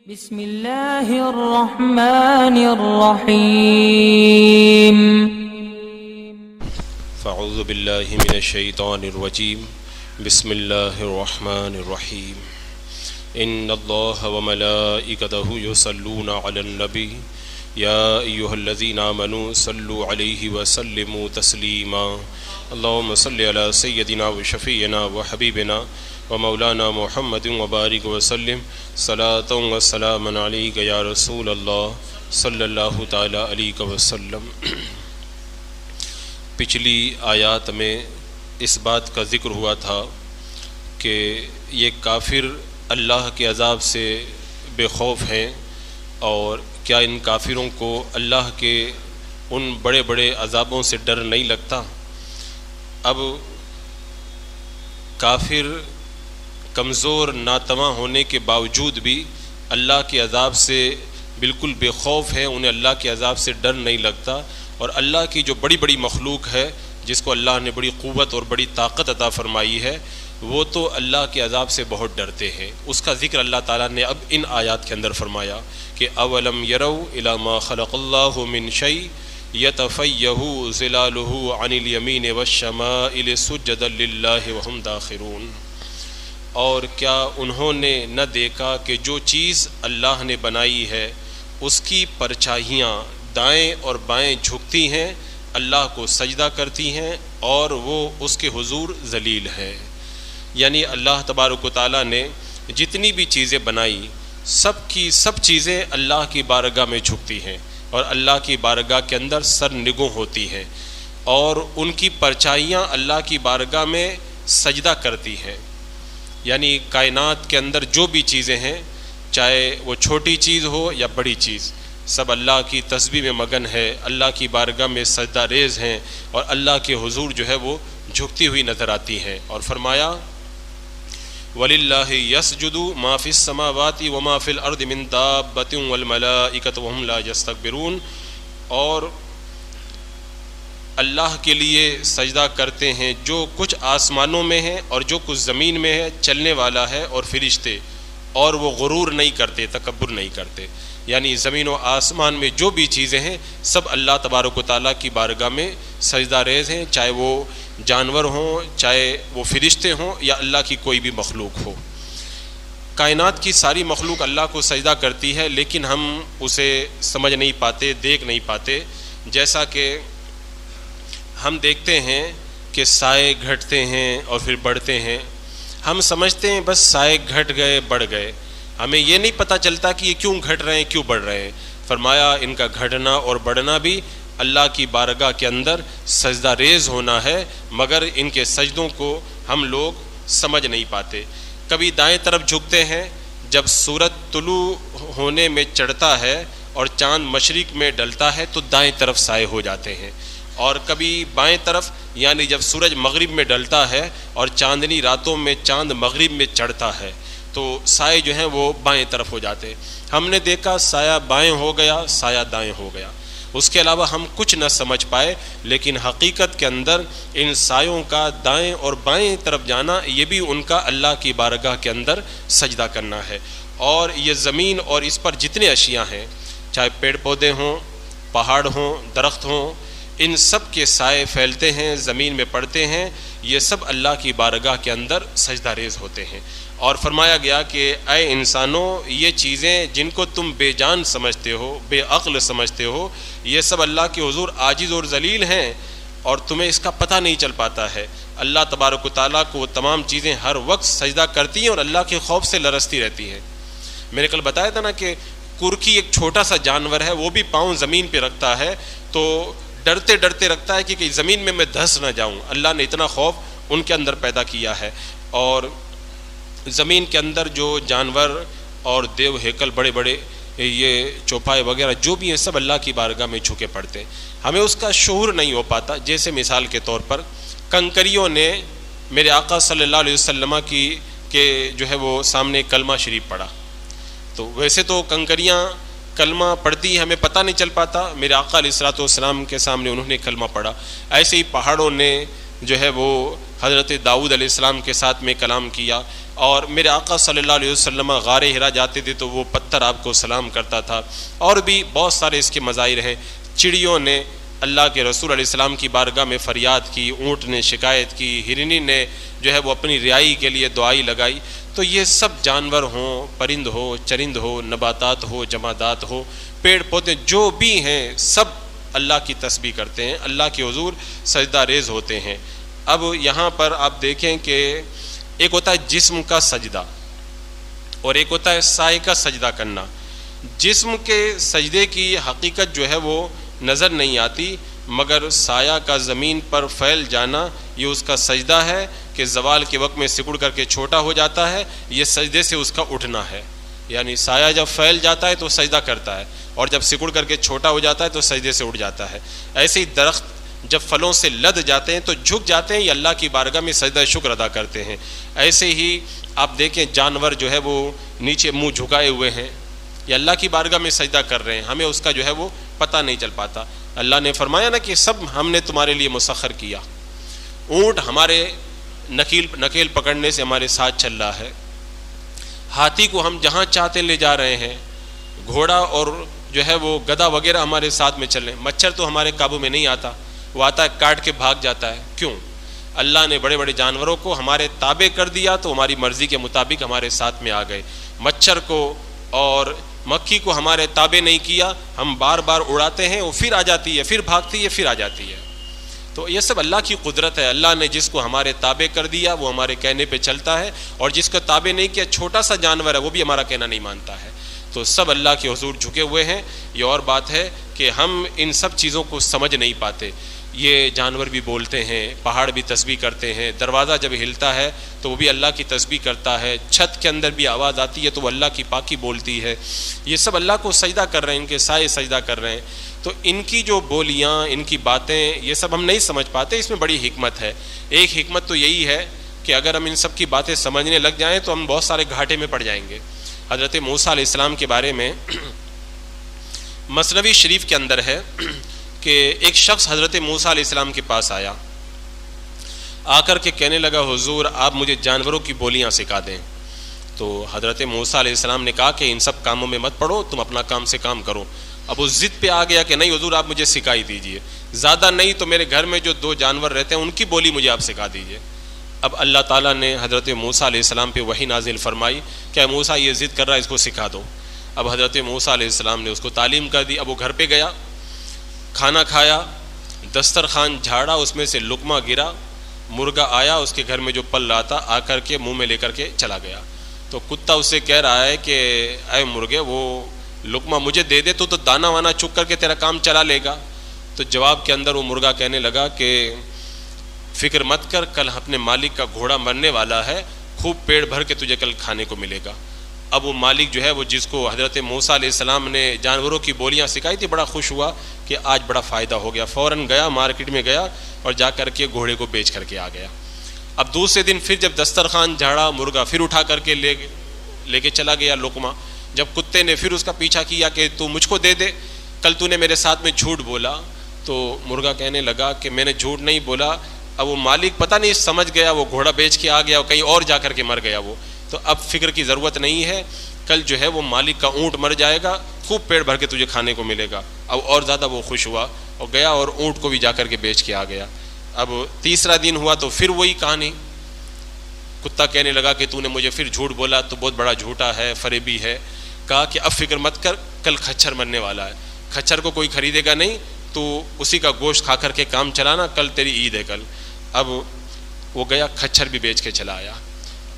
بسم اللہ الرحمن الرحیم فاعوذ باللہ من الشیطان الرجیم بسم اللہ الرحمن الرحیم ان اللہ وملائکتہ یصلون علی النبی یا ایہا الذین آمنوا صلوا علیہ وسلموا تسلیما اللہم صل علی سیدنا وشفیعنا وحبیبنا ومولانا محمد وبارک وسلم صلاۃ و سلام علیک یا رسول اللہ صلی اللہ تعالی علیہ وسلم۔ پچھلی آیات میں اس بات کا ذکر ہوا تھا کہ یہ کافر اللہ کے عذاب سے بے خوف ہیں، اور کیا ان کافروں کو اللہ کے ان بڑے بڑے عذابوں سے ڈر نہیں لگتا؟ اب کافر کمزور ناتواں ہونے کے باوجود بھی اللہ کے عذاب سے بالکل بے خوف ہیں، انہیں اللہ کے عذاب سے ڈر نہیں لگتا، اور اللہ کی جو بڑی بڑی مخلوق ہے جس کو اللہ نے بڑی قوت اور بڑی طاقت عطا فرمائی ہے، وہ تو اللہ کے عذاب سے بہت ڈرتے ہیں۔ اس کا ذکر اللہ تعالیٰ نے اب ان آیات کے اندر فرمایا کہ اولم یروا الی ما خلق اللہ من شیء یتفیہ ظلالہ عن الیمین والشمائل سجدا للہ وہم داخرون۔ اور کیا انہوں نے نہ دیکھا کہ جو چیز اللہ نے بنائی ہے اس کی پرچھائیاں دائیں اور بائیں جھکتی ہیں، اللہ کو سجدہ کرتی ہیں، اور وہ اس کے حضور ذلیل ہے۔ یعنی اللہ تبارک و تعالیٰ نے جتنی بھی چیزیں بنائی، سب کی سب چیزیں اللہ کی بارگاہ میں جھکتی ہیں، اور اللہ کی بارگاہ کے اندر سر نگوں ہوتی ہیں، اور ان کی پرچھائیاں اللہ کی بارگاہ میں سجدہ کرتی ہیں۔ یعنی کائنات کے اندر جو بھی چیزیں ہیں، چاہے وہ چھوٹی چیز ہو یا بڑی چیز، سب اللہ کی تسبیح میں مگن ہے، اللہ کی بارگاہ میں سجدہ ریز ہیں، اور اللہ کے حضور جو ہے وہ جھکتی ہوئی نظر آتی ہیں۔ اور فرمایا وَلِلَّهِ يَسْجُدُ مَا فِي السَّمَاوَاتِ وَمَا فِي الْأَرْضِ مِن دَابَّةٍ وَالْمَلَائِكَةُ وَهُمْ لَا يَسْتَكْبِرُونَ۔ اور اللہ کے لیے سجدہ کرتے ہیں جو کچھ آسمانوں میں ہے اور جو کچھ زمین میں ہے، چلنے والا ہے اور فرشتے، اور وہ غرور نہیں کرتے، تکبر نہیں کرتے۔ یعنی زمین و آسمان میں جو بھی چیزیں ہیں سب اللہ تبارک و تعالیٰ کی بارگاہ میں سجدہ ریز ہیں، چاہے وہ جانور ہوں، چاہے وہ فرشتے ہوں، یا اللہ کی کوئی بھی مخلوق ہو۔ کائنات کی ساری مخلوق اللہ کو سجدہ کرتی ہے، لیکن ہم اسے سمجھ نہیں پاتے، دیکھ نہیں پاتے۔ جیسا کہ ہم دیکھتے ہیں کہ سائے گھٹتے ہیں اور پھر بڑھتے ہیں، ہم سمجھتے ہیں بس سائے گھٹ گئے بڑھ گئے، ہمیں یہ نہیں پتہ چلتا کہ یہ کیوں گھٹ رہے ہیں، کیوں بڑھ رہے ہیں۔ فرمایا ان کا گھٹنا اور بڑھنا بھی اللہ کی بارگاہ کے اندر سجدہ ریز ہونا ہے، مگر ان کے سجدوں کو ہم لوگ سمجھ نہیں پاتے۔ کبھی دائیں طرف جھکتے ہیں جب سورج طلوع ہونے میں چڑھتا ہے اور چاند مشرق میں ڈلتا ہے تو دائیں طرف سائے ہو جاتے ہیں، اور کبھی بائیں طرف، یعنی جب سورج مغرب میں ڈلتا ہے اور چاندنی راتوں میں چاند مغرب میں چڑھتا ہے تو سائے جو ہیں وہ بائیں طرف ہو جاتے ہیں۔ ہم نے دیکھا سایہ بائیں ہو گیا، سایہ دائیں ہو گیا، اس کے علاوہ ہم کچھ نہ سمجھ پائے، لیکن حقیقت کے اندر ان سایوں کا دائیں اور بائیں طرف جانا، یہ بھی ان کا اللہ کی بارگاہ کے اندر سجدہ کرنا ہے۔ اور یہ زمین اور اس پر جتنے اشیاء ہیں، چاہے پیڑ پودے ہوں، پہاڑ ہوں، درخت ہوں، ان سب کے سائے پھیلتے ہیں، زمین میں پڑتے ہیں، یہ سب اللہ کی بارگاہ کے اندر سجدہ ریز ہوتے ہیں۔ اور فرمایا گیا کہ اے انسانوں، یہ چیزیں جن کو تم بے جان سمجھتے ہو، بے عقل سمجھتے ہو، یہ سب اللہ کے حضور عاجز اور ذلیل ہیں، اور تمہیں اس کا پتہ نہیں چل پاتا ہے۔ اللہ تبارک و تعالیٰ کو وہ تمام چیزیں ہر وقت سجدہ کرتی ہیں اور اللہ کے خوف سے لرزتی رہتی ہیں۔ میں نے کل بتایا تھا نا کہ کرکی ایک چھوٹا سا جانور ہے، وہ بھی پاؤں زمین پہ رکھتا ہے تو ڈرتے ڈرتے رکھتا ہے کہ زمین میں دھس نہ جاؤں۔ اللہ نے اتنا خوف ان کے اندر پیدا کیا ہے۔ اور زمین کے اندر جو جانور اور دیو ہیکل بڑے بڑے، یہ چوپائے وغیرہ جو بھی ہیں، سب اللہ کی بارگاہ میں جھکے پڑتے ہیں، ہمیں اس کا شعور نہیں ہو پاتا۔ جیسے مثال کے طور پر کنکریوں نے میرے آقا صلی اللہ علیہ وسلم کے جو ہے وہ سامنے کلمہ شریف پڑھا، تو ویسے تو کنکریاں کلمہ پڑھتی ہمیں پتہ نہیں چل پاتا، میرے آقا علیہ الصلوۃ والسلام کے سامنے انہوں نے کلمہ پڑھا۔ ایسے ہی پہاڑوں نے، جو ہے وہ حضرت داؤد علیہ السلام کے ساتھ میں کلام کیا، اور میرے آقا صلی اللہ علیہ وسلم غار ہرا جاتے تھے تو وہ پتھر آپ کو سلام کرتا تھا، اور بھی بہت سارے اس کے مظاہر ہیں۔ چڑیوں نے اللہ کے رسول علیہ السلام کی بارگاہ میں فریاد کی، اونٹ نے شکایت کی، ہرنی نے جو ہے وہ اپنی رہائی کے لیے دعائی لگائی۔ تو یہ سب جانور ہوں، پرند ہو، چرند ہو، نباتات ہو، جمادات ہو، پیڑ پودے جو بھی ہیں، سب اللہ کی تسبیح کرتے ہیں، اللہ کے حضور سجدہ ریز ہوتے ہیں۔ اب یہاں پر آپ دیکھیں کہ ایک ہوتا ہے جسم کا سجدہ اور ایک ہوتا ہے سائے کا سجدہ کرنا۔ جسم کے سجدے کی حقیقت جو ہے وہ نظر نہیں آتی، مگر سایہ کا زمین پر پھیل جانا یہ اس کا سجدہ ہے کہ زوال کے وقت میں سکڑ کر کے چھوٹا ہو جاتا ہے، یہ سجدے سے اس کا اٹھنا ہے۔ یعنی سایہ جب پھیل جاتا ہے تو سجدہ کرتا ہے، اور جب سکڑ کر کے چھوٹا ہو جاتا ہے تو سجدے سے اٹھ جاتا ہے۔ ایسے ہی درخت جب پھلوں سے لد جاتے ہیں تو جھک جاتے ہیں، یہ اللہ کی بارگاہ میں سجدہ شکر ادا کرتے ہیں۔ ایسے ہی آپ دیکھیں جانور جو ہے وہ نیچے منہ جھکائے ہوئے ہیں، یہ اللہ کی بارگاہ میں سجدہ کر رہے ہیں، ہمیں اس کا جو ہے وہ پتہ نہیں چل پاتا۔ اللہ نے فرمایا نا کہ سب ہم نے تمہارے لیے مسخر کیا۔ اونٹ ہمارے نکیل پکڑنے سے ہمارے ساتھ چل رہا ہے، ہاتھی کو ہم جہاں چاہتے لے جا رہے ہیں، گھوڑا اور جو ہے وہ گدھا وغیرہ ہمارے ساتھ میں چل رہے ہیں۔ مچھر تو ہمارے قابو میں نہیں آتا، وہ آتا ہے کاٹ کے بھاگ جاتا ہے۔ کیوں؟ اللہ نے بڑے بڑے جانوروں کو ہمارے تابع کر دیا تو ہماری مرضی کے مطابق ہمارے ساتھ میں آ گئے۔ مچھر کو اور مکھی کو ہمارے تابع نہیں کیا، ہم بار بار اڑاتے ہیں، وہ پھر آ جاتی ہے، پھر بھاگتی ہے، پھر آ جاتی ہے۔ تو یہ سب اللہ کی قدرت ہے۔ اللہ نے جس کو ہمارے تابع کر دیا وہ ہمارے کہنے پہ چلتا ہے، اور جس کو تابع نہیں کیا، چھوٹا سا جانور ہے، وہ بھی ہمارا کہنا نہیں مانتا ہے۔ تو سب اللہ کے حضور جھکے ہوئے ہیں۔ یہ اور بات ہے کہ ہم ان سب چیزوں کو سمجھ نہیں پاتے۔ یہ جانور بھی بولتے ہیں، پہاڑ بھی تسبیح کرتے ہیں، دروازہ جب ہلتا ہے تو وہ بھی اللہ کی تسبیح کرتا ہے، چھت کے اندر بھی آواز آتی ہے تو وہ اللہ کی پاکی بولتی ہے۔ یہ سب اللہ کو سجدہ کر رہے ہیں، ان کے سائے سجدہ کر رہے ہیں۔ تو ان کی جو بولیاں، ان کی باتیں، یہ سب ہم نہیں سمجھ پاتے۔ اس میں بڑی حکمت ہے۔ ایک حکمت تو یہی ہے کہ اگر ہم ان سب کی باتیں سمجھنے لگ جائیں تو ہم بہت سارے گھاٹے میں پڑ جائیں گے۔ حضرت موسیٰ علیہ السلام کے بارے میں مثنوی شریف کے اندر ہے کہ ایک شخص حضرت موسیٰ علیہ السلام کے پاس آیا، آ کر کے کہنے لگا حضور آپ مجھے جانوروں کی بولیاں سکھا دیں۔ تو حضرت موسیٰ علیہ السلام نے کہا کہ ان سب کاموں میں مت پڑو، تم اپنا کام سے کام کرو۔ اب وہ ضد پہ آ گیا کہ نہیں حضور آپ مجھے سکھائی دیجئے، زیادہ نہیں تو میرے گھر میں جو 2 جانور رہتے ہیں ان کی بولی مجھے آپ سکھا دیجئے۔ اب اللہ تعالیٰ نے حضرت موسیٰ علیہ السلام پہ وحی نازل فرمائی کہ موسیٰ یہ ضد کر رہا ہے، اس کو سکھا دو۔ اب حضرت موسیٰ علیہ السلام نے اس کو تعلیم کر دی۔ اب وہ گھر پہ گیا، کھانا کھایا، دسترخوان جھاڑا، اس میں سے لقمہ گرا، مرغا آیا اس کے گھر میں جو پل رہا تھا، آ کر کے منہ میں لے کر کے چلا گیا۔ تو کتا اس سے کہہ رہا ہے کہ اے مرغے وہ لقمہ مجھے دے دے تو دانہ وانا چک کر کے تیرا کام چلا لے گا۔ تو جواب کے اندر وہ مرغا کہنے لگا کہ فکر مت کر، کل اپنے مالک کا گھوڑا مرنے والا ہے، خوب پیڑ بھر کے تجھے کل کھانے کو ملے گا۔ اب وہ مالک جو ہے وہ جس کو حضرت موسیٰ علیہ السلام نے جانوروں کی بولیاں سکھائی تھی بڑا خوش ہوا کہ آج بڑا فائدہ ہو گیا، فوراً گیا مارکیٹ میں گیا اور جا کر کے گھوڑے کو بیچ کر کے آ گیا۔ اب دوسرے دن پھر جب دسترخوان جھاڑا، مرغا پھر اٹھا کر کے لے کے چلا گیا لقمہ۔ جب کتے نے پھر اس کا پیچھا کیا کہ تو مجھ کو دے دے، کل تو نے میرے ساتھ میں جھوٹ بولا، تو مرغا کہنے لگا کہ میں نے جھوٹ نہیں بولا۔ اب وہ مالک پتہ نہیں سمجھ گیا، وہ گھوڑا بیچ کے آ گیا اور کہیں اور جا کر کے مر گیا وہ۔ تو اب فکر کی ضرورت نہیں ہے، کل جو ہے وہ مالک کا اونٹ مر جائے گا، خوب پیڑ بھر کے تجھے کھانے کو ملے گا۔ اب اور زیادہ وہ خوش ہوا اور گیا اور اونٹ کو بھی جا کر کے بیچ کے آ گیا۔ اب تیسرا دن ہوا تو پھر وہی کہانی، کتا کہنے لگا کہ تو نے مجھے پھر جھوٹ بولا، تو بہت بڑا جھوٹا ہے، فریبی ہے۔ کہا کہ اب فکر مت کر، کل کھچر مرنے والا ہے، کھچر کو کوئی خریدے گا نہیں، تو اسی کا گوشت کھا کر کے کام چلانا، کل تیری عید ہے کل۔ اب وہ گیا کھچر بھی بیچ کے چلا آیا۔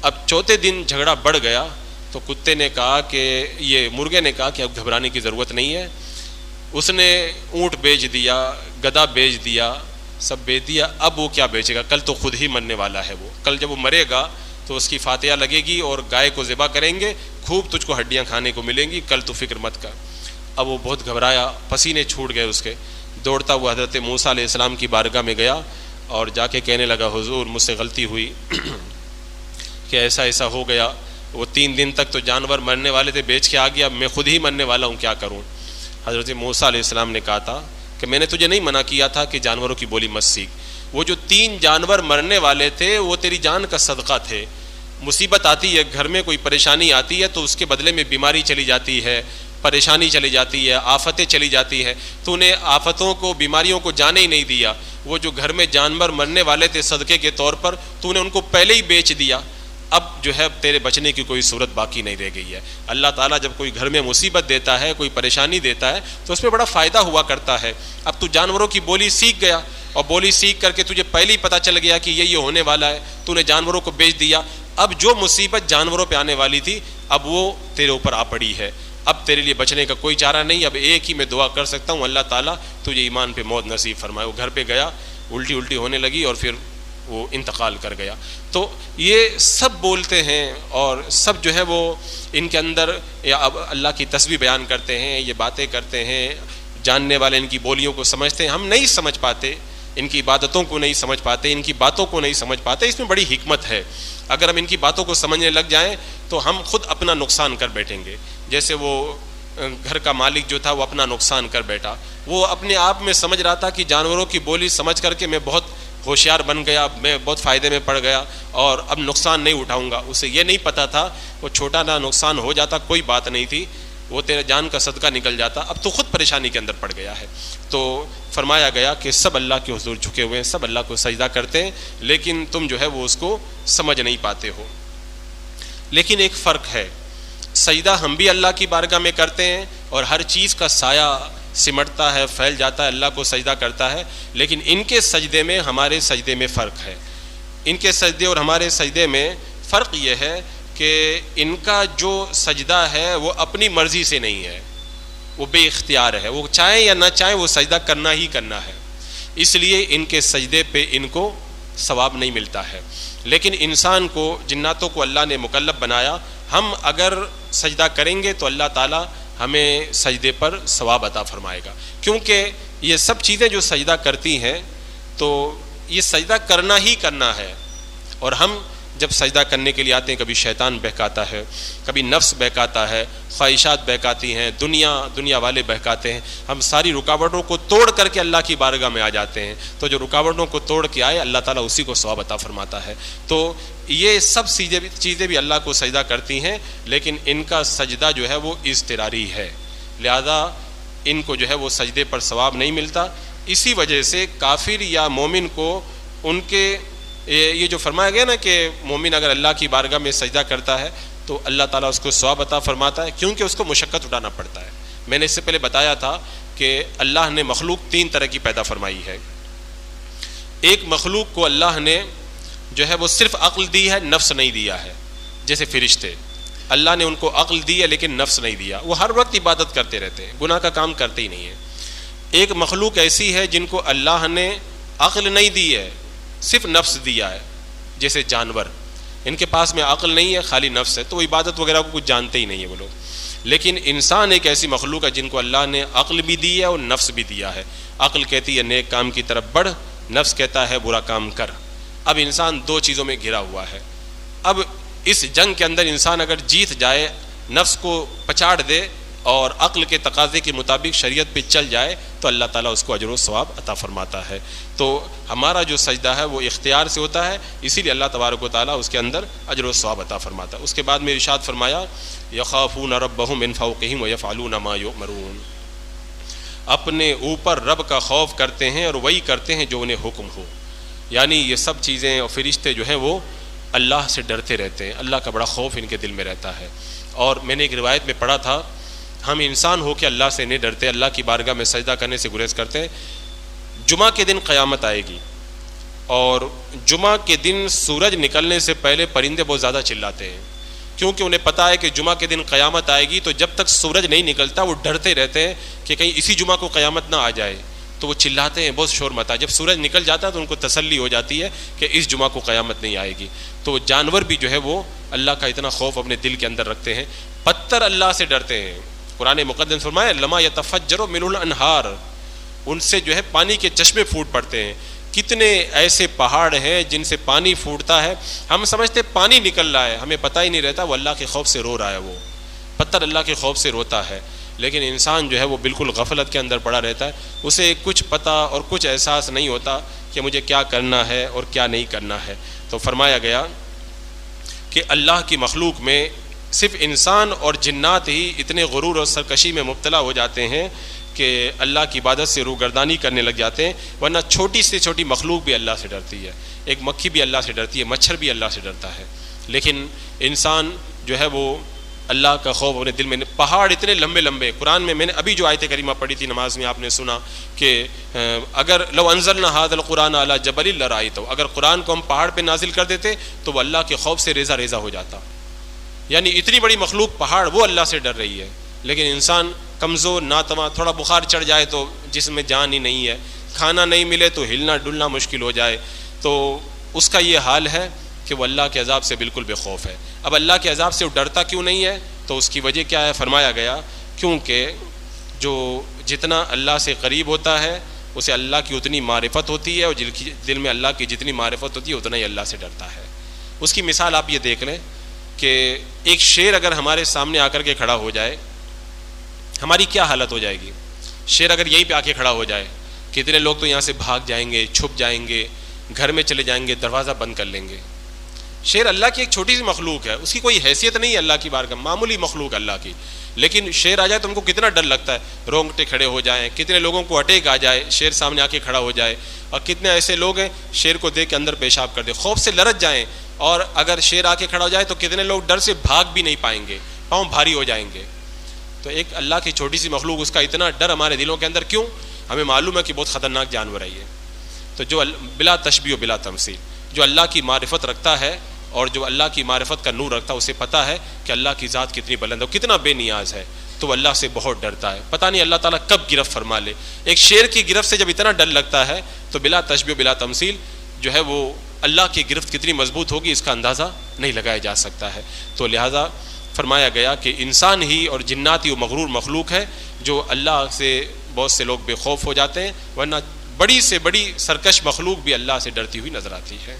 اب چوتھے دن جھگڑا بڑھ گیا تو کتے نے کہا کہ یہ مرغے نے کہا کہ اب گھبرانے کی ضرورت نہیں ہے۔ اس نے اونٹ بیچ دیا، گدھا بیچ دیا، سب بیچ دیا، اب وہ کیا بیچے گا، کل تو خود ہی مرنے والا ہے وہ۔ کل جب وہ مرے گا تو اس کی فاتحہ لگے گی اور گائے کو ذبح کریں گے، خوب تجھ کو ہڈیاں کھانے کو ملیں گی، کل تو فکر مت کر۔ اب وہ بہت گھبرایا، پسینے چھوٹ گئے اس کے، دوڑتا ہوا حضرت موسیٰ علیہ السلام کی بارگاہ میں گیا اور جا کے کہنے لگا حضور مجھ سے غلطی ہوئی کہ ایسا ایسا ہو گیا، وہ 3 دن تک تو جانور مرنے والے تھے بیچ کے آ گیا، میں خود ہی مرنے والا ہوں، کیا کروں۔ حضرت موسیٰ علیہ السلام نے کہا تھا کہ میں نے تجھے نہیں منع کیا تھا کہ جانوروں کی بولی مت سیکھ، وہ جو 3 جانور مرنے والے تھے وہ تیری جان کا صدقہ تھے. مصیبت آتی ہے گھر میں, کوئی پریشانی آتی ہے تو اس کے بدلے میں بیماری چلی جاتی ہے, پریشانی چلی جاتی ہے, آفتیں چلی جاتی ہے. تو نے آفتوں کو, بیماریوں کو جانے ہی نہیں دیا. وہ جو گھر میں جانور مرنے والے تھے صدقے کے طور پر, تو نے ان کو پہلے ہی بیچ دیا. اب جو ہے تیرے بچنے کی کوئی صورت باقی نہیں رہ گئی ہے. اللہ تعالیٰ جب کوئی گھر میں مصیبت دیتا ہے, کوئی پریشانی دیتا ہے, تو اس میں بڑا فائدہ ہوا کرتا ہے. اب تو جانوروں کی بولی سیکھ گیا, اور بولی سیکھ کر کے تجھے پہلے ہی پتہ چل گیا کہ یہ ہونے والا ہے, تو نے جانوروں کو بیچ دیا. اب جو مصیبت جانوروں پہ آنے والی تھی اب وہ تیرے اوپر آ پڑی ہے. اب تیرے لیے بچنے کا کوئی چارہ نہیں. اب ایک ہی میں دعا کر سکتا ہوں, اللہ تعالیٰ تجھے ایمان پہ موت نصیب فرمائے. وہ گھر پہ گیا, الٹی ہونے لگی اور پھر وہ انتقال کر گیا. تو یہ سب بولتے ہیں اور سب جو ہے وہ ان کے اندر اب اللہ کی تسبیح بیان کرتے ہیں, یہ باتیں کرتے ہیں. جاننے والے ان کی بولیوں کو سمجھتے ہیں, ہم نہیں سمجھ پاتے, ان کی عبادتوں کو نہیں سمجھ پاتے, ان کی باتوں کو نہیں سمجھ پاتے. اس میں بڑی حکمت ہے. اگر ہم ان کی باتوں کو سمجھنے لگ جائیں تو ہم خود اپنا نقصان کر بیٹھیں گے. جیسے وہ گھر کا مالک جو تھا وہ اپنا نقصان کر بیٹھا. وہ اپنے آپ میں سمجھ رہا تھا کہ جانوروں کی بولی سمجھ کر کے میں بہت ہوشیار بن گیا, میں بہت فائدے میں پڑ گیا اور اب نقصان نہیں اٹھاؤں گا. اسے یہ نہیں پتہ تھا وہ چھوٹا نہ نقصان ہو جاتا کوئی بات نہیں تھی, وہ تیرے جان کا صدقہ نکل جاتا. اب تو خود پریشانی کے اندر پڑ گیا ہے. تو فرمایا گیا کہ سب اللہ کے حضور جھکے ہوئے ہیں, سب اللہ کو سجدہ کرتے ہیں, لیکن تم جو ہے وہ اس کو سمجھ نہیں پاتے ہو. لیکن ایک فرق ہے, سجدہ ہم بھی اللہ کی بارگاہ میں کرتے ہیں اور ہر چیز کا سایہ سمٹتا ہے, پھیل جاتا ہے, اللہ کو سجدہ کرتا ہے. لیکن ان کے سجدے میں ہمارے سجدے میں فرق ہے. ان کے سجدے اور ہمارے سجدے میں فرق یہ ہے کہ ان کا جو سجدہ ہے وہ اپنی مرضی سے نہیں ہے, وہ بے اختیار ہے. وہ چاہیں یا نہ چاہیں وہ سجدہ کرنا ہی کرنا ہے. اس لیے ان کے سجدے پہ ان کو ثواب نہیں ملتا ہے. لیکن انسان کو, جناتوں کو اللہ نے مکلف بنایا. ہم اگر سجدہ کریں گے تو اللہ تعالیٰ ہمیں سجدے پر ثواب عطا فرمائے گا. کیونکہ یہ سب چیزیں جو سجدہ کرتی ہیں تو یہ سجدہ کرنا ہی کرنا ہے. اور ہم جب سجدہ کرنے کے لیے آتے ہیں, کبھی شیطان بہکاتا ہے, کبھی نفس بہکاتا ہے, خواہشات بہکاتی ہیں, دنیا والے بہکاتے ہیں. ہم ساری رکاوٹوں کو توڑ کر کے اللہ کی بارگاہ میں آ جاتے ہیں. تو جو رکاوٹوں کو توڑ کے آئے اللہ تعالیٰ اسی کو ثواب عطا فرماتا ہے. تو یہ سب چیزیں بھی اللہ کو سجدہ کرتی ہیں, لیکن ان کا سجدہ جو ہے وہ اضطراری ہے. لہذا ان کو جو ہے وہ سجدے پر ثواب نہیں ملتا. اسی وجہ سے کافر یا مومن کو ان کے یہ جو فرمایا گیا نا کہ مومن اگر اللہ کی بارگاہ میں سجدہ کرتا ہے تو اللہ تعالیٰ اس کو ثواب عطا فرماتا ہے, کیونکہ اس کو مشقت اٹھانا پڑتا ہے. میں نے اس سے پہلے بتایا تھا کہ اللہ نے مخلوق 3 طرح کی پیدا فرمائی ہے. ایک مخلوق کو اللہ نے جو ہے وہ صرف عقل دی ہے, نفس نہیں دیا ہے. جیسے فرشتے, اللہ نے ان کو عقل دی ہے لیکن نفس نہیں دیا. وہ ہر وقت عبادت کرتے رہتے ہیں, گناہ کا کام کرتے ہی نہیں ہیں. ایک مخلوق ایسی ہے جن کو اللہ نے عقل نہیں دی ہے, صرف نفس دیا ہے. جیسے جانور, ان کے پاس میں عقل نہیں ہے, خالی نفس ہے, تو وہ عبادت وغیرہ کو کچھ جانتے ہی نہیں ہیں وہ لوگ. لیکن انسان ایک ایسی مخلوق ہے جن کو اللہ نے عقل بھی دی ہے اور نفس بھی دیا ہے. عقل کہتی ہے نیک کام کی طرف بڑھ, نفس کہتا ہے برا کام کر. اب انسان 2 چیزوں میں گھرا ہوا ہے. اب اس جنگ کے اندر انسان اگر جیت جائے, نفس کو پچاڑ دے اور عقل کے تقاضے کے مطابق شریعت پہ چل جائے تو اللہ تعالیٰ اس کو اجر و ثواب عطا فرماتا ہے. تو ہمارا جو سجدہ ہے وہ اختیار سے ہوتا ہے, اسی لیے اللہ تبارک و تعالیٰ اس کے اندر اجر و ثواب عطا فرماتا ہے. اس کے بعد میں ارشاد فرمایا یخافون ربہم من فوقہم ویفعلون ما یؤمرون, اپنے اوپر رب کا خوف کرتے ہیں اور وہی کرتے ہیں جو انہیں حکم ہو. یعنی یہ سب چیزیں اور فرشتے جو ہیں وہ اللہ سے ڈرتے رہتے ہیں, اللہ کا بڑا خوف ان کے دل میں رہتا ہے. اور میں نے ایک روایت میں پڑھا تھا, ہم انسان ہو کے اللہ سے نہیں ڈرتے, اللہ کی بارگاہ میں سجدہ کرنے سے گریز کرتے ہیں. جمعہ کے دن قیامت آئے گی اور جمعہ کے دن سورج نکلنے سے پہلے پرندے بہت زیادہ چلاتے ہیں, کیونکہ انہیں پتہ ہے کہ جمعہ کے دن قیامت آئے گی. تو جب تک سورج نہیں نکلتا وہ ڈرتے رہتے ہیں کہ کہیں اسی جمعہ کو قیامت نہ آ جائے, تو وہ چلاتے ہیں, بہت شور مچا. جب سورج نکل جاتا ہے تو ان کو تسلی ہو جاتی ہے کہ اس جمعہ کو قیامت نہیں آئے گی. تو جانور بھی جو ہے وہ اللہ کا اتنا خوف اپنے دل کے اندر رکھتے ہیں. پتھر اللہ سے ڈرتے ہیں. قرآن مقدس فرمایا لما یتفجر منہ الانہار, ان سے جو ہے پانی کے چشمے پھوٹ پڑتے ہیں. کتنے ایسے پہاڑ ہیں جن سے پانی پھوٹتا ہے, ہم سمجھتے پانی نکل رہا ہے, ہمیں پتہ ہی نہیں رہتا وہ اللہ کے خوف سے رو رہا ہے. وہ پتھر اللہ کے خوف سے روتا ہے, لیکن انسان جو ہے وہ بالکل غفلت کے اندر پڑا رہتا ہے, اسے کچھ پتہ اور کچھ احساس نہیں ہوتا کہ مجھے کیا کرنا ہے اور کیا نہیں کرنا ہے. تو فرمایا گیا کہ اللہ کی مخلوق میں صرف انسان اور جنات ہی اتنے غرور اور سرکشی میں مبتلا ہو جاتے ہیں کہ اللہ کی عبادت سے روگردانی کرنے لگ جاتے ہیں، ورنہ چھوٹی سے چھوٹی مخلوق بھی اللہ سے ڈرتی ہے. ایک مکھی بھی اللہ سے ڈرتی ہے، مچھر بھی اللہ سے ڈرتا ہے. لیکن انسان جو ہے وہ اللہ کا خوف اپنے دل میں، پہاڑ اتنے لمبے لمبے، قرآن میں نے ابھی جو آیت کریمہ پڑھی تھی نماز میں، آپ نے سنا کہ اگر لو انزلنا هذا القرآن علی جبل لرأیتہ، اگر قرآن کو ہم پہاڑ پہ نازل کر دیتے تو وہ اللہ کے خوف سے ریزہ ریزہ ہو جاتا. یعنی اتنی بڑی مخلوق پہاڑ وہ اللہ سے ڈر رہی ہے، لیکن انسان کمزور ناتواں، تھوڑا بخار چڑھ جائے تو جسم میں جان ہی نہیں ہے، کھانا نہیں ملے تو ہلنا ڈلنا مشکل ہو جائے، تو اس کا یہ حال ہے کہ وہ اللہ کے عذاب سے بالکل بے خوف ہے. اب اللہ کے عذاب سے وہ ڈرتا کیوں نہیں ہے؟ تو اس کی وجہ کیا ہے؟ فرمایا گیا کیونکہ جو جتنا اللہ سے قریب ہوتا ہے اسے اللہ کی اتنی معرفت ہوتی ہے، اور دل میں اللہ کی جتنی معرفت ہوتی ہے اتنا ہی اللہ سے ڈرتا ہے. اس کی مثال آپ یہ دیکھ لیں کہ ایک شیر اگر ہمارے سامنے آ کر کے کھڑا ہو جائے، ہماری کیا حالت ہو جائے گی؟ شیر اگر یہیں پہ آ کے کھڑا ہو جائے، کتنے لوگ تو یہاں سے بھاگ جائیں گے، چھپ جائیں گے، گھر میں چلے جائیں گے، دروازہ بند کر لیں گے. شیر اللہ کی ایک چھوٹی سی مخلوق ہے، اس کی کوئی حیثیت نہیں ہے اللہ کی بارگاہ، معمولی مخلوق اللہ کی، لیکن شیر آ جائے تو ہم کو کتنا ڈر لگتا ہے، رونگٹے کھڑے ہو جائیں. کتنے لوگوں کو اٹیک آ جائے شیر سامنے آ کے کھڑا ہو جائے، اور کتنے ایسے لوگ ہیں شیر کو دیکھ کے اندر پیشاب کر دے، خوف سے لرز جائیں. اور اگر شیر آ کے کھڑا ہو جائے تو کتنے لوگ ڈر سے بھاگ بھی نہیں پائیں گے، پاؤں بھاری ہو جائیں گے. تو ایک اللہ کی چھوٹی سی مخلوق، اس کا اتنا ڈر ہمارے دلوں کے اندر کیوں؟ ہمیں معلوم ہے کہ بہت خطرناک جانور ہے یہ. تو جو بلا تشبیہ و بلا تمثیل، جو اللہ کی معرفت رکھتا ہے اور جو اللہ کی معرفت کا نور رکھتا ہے، اسے پتہ ہے کہ اللہ کی ذات کتنی بلند ہے، کتنا بے نیاز ہے، تو وہ اللہ سے بہت ڈرتا ہے. پتہ نہیں اللہ تعالیٰ کب گرفت فرما لے. ایک شیر کی گرفت سے جب اتنا ڈر لگتا ہے تو بلا تشبیہ بلا تمثیل جو ہے وہ اللہ کی گرفت کتنی مضبوط ہوگی اس کا اندازہ نہیں لگایا جا سکتا ہے. تو لہٰذا فرمایا گیا کہ انسان ہی اور جنات ہی وہ مغرور مخلوق ہے جو اللہ سے بہت سے لوگ بے خوف ہو جاتے ہیں، ورنہ بڑی سے بڑی سرکش مخلوق بھی اللہ سے ڈرتی ہوئی نظر آتی ہے.